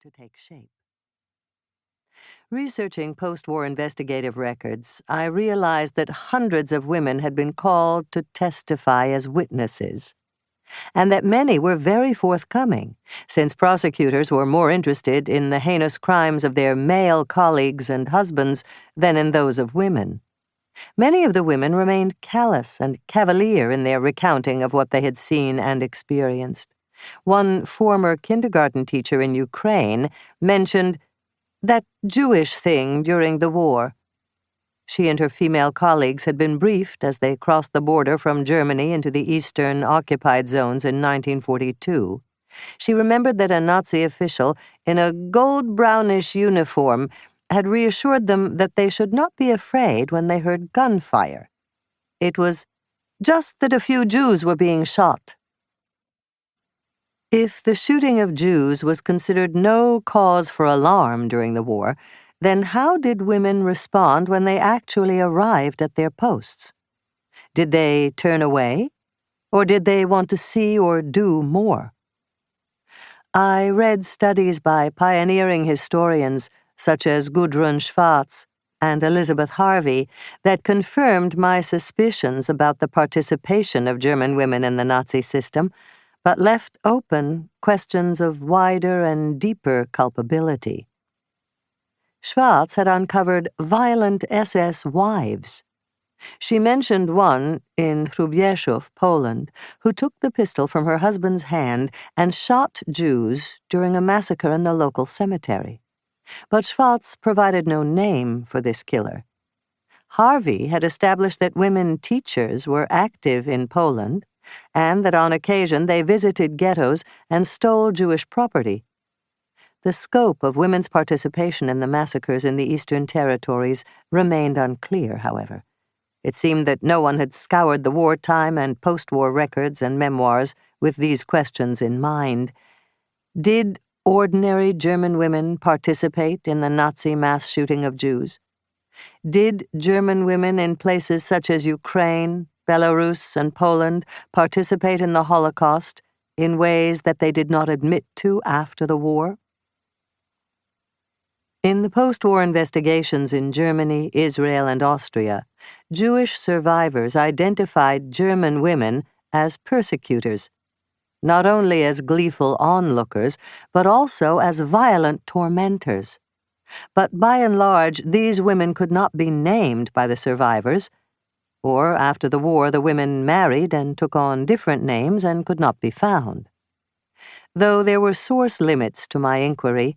to take shape. Researching post-war investigative records, I realized that hundreds of women had been called to testify as witnesses, and that many were very forthcoming, since prosecutors were more interested in the heinous crimes of their male colleagues and husbands than in those of women. Many of the women remained callous and cavalier in their recounting of what they had seen and experienced. One former kindergarten teacher in Ukraine mentioned that Jewish thing during the war. She and her female colleagues had been briefed as they crossed the border from Germany into the eastern occupied zones in 1942. She remembered that a Nazi official in a gold-brownish uniform had reassured them that they should not be afraid when they heard gunfire. It was just that a few Jews were being shot. If the shooting of Jews was considered no cause for alarm during the war, then how did women respond when they actually arrived at their posts? Did they turn away, or did they want to see or do more? I read studies by pioneering historians such as Gudrun Schwarz and Elizabeth Harvey that confirmed my suspicions about the participation of German women in the Nazi system, but left open questions of wider and deeper culpability. Schwarz had uncovered violent SS wives. She mentioned one in Hrubieszów, Poland, who took the pistol from her husband's hand and shot Jews during a massacre in the local cemetery. But Schwarz provided no name for this killer. Harvey had established that women teachers were active in Poland, and that on occasion they visited ghettos and stole Jewish property. The scope of women's participation in the massacres in the Eastern Territories remained unclear, however. It seemed that no one had scoured the wartime and post-war records and memoirs with these questions in mind. Did ordinary German women participate in the Nazi mass shooting of Jews? Did German women in places such as Ukraine, Belarus, and Poland participate in the Holocaust in ways that they did not admit to after the war? In the post-war investigations in Germany, Israel, and Austria, Jewish survivors identified German women as persecutors, not only as gleeful onlookers, but also as violent tormentors. But by and large, these women could not be named by the survivors, or after the war the women married and took on different names and could not be found. Though there were source limits to my inquiry,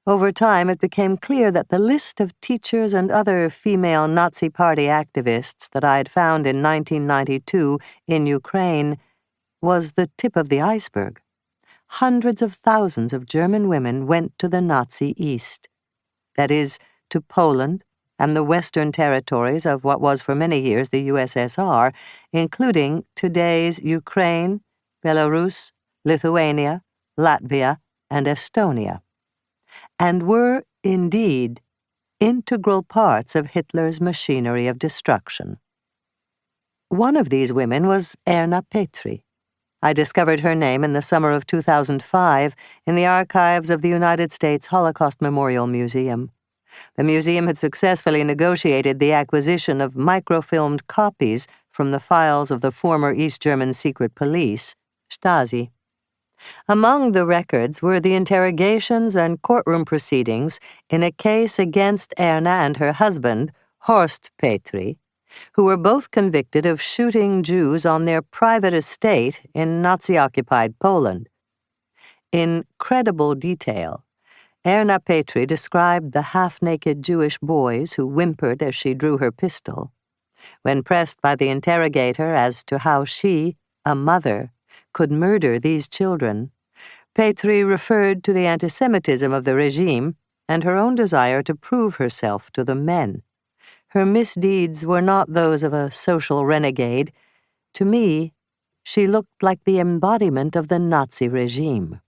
over time it became clear that the list of teachers and other female Nazi Party activists that I had found in 1992 in Ukraine was the tip of the iceberg. Hundreds of thousands of German women went to the Nazi East, that is, to Poland and the Western territories of what was for many years the USSR, including today's Ukraine, Belarus, Lithuania, Latvia, and Estonia, and were, indeed, integral parts of Hitler's machinery of destruction. One of these women was Erna Petri. I discovered her name in the summer of 2005 in the archives of the United States Holocaust Memorial Museum. The museum had successfully negotiated the acquisition of microfilmed copies from the files of the former East German secret police, Stasi. Among the records were the interrogations and courtroom proceedings in a case against Erna and her husband, Horst Petri, who were both convicted of shooting Jews on their private estate in Nazi-occupied Poland. In credible detail, Erna Petri described the half-naked Jewish boys who whimpered as she drew her pistol. When pressed by the interrogator as to how she, a mother, could murder these children, Petri referred to the anti-Semitism of the regime and her own desire to prove herself to the men. Her misdeeds were not those of a social renegade. To me, she looked like the embodiment of the Nazi regime.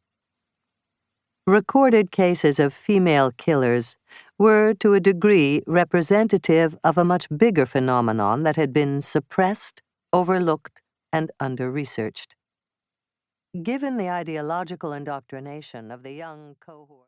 Recorded cases of female killers were, to a degree, representative of a much bigger phenomenon that had been suppressed, overlooked, and under-researched. Given the ideological indoctrination of the young cohort,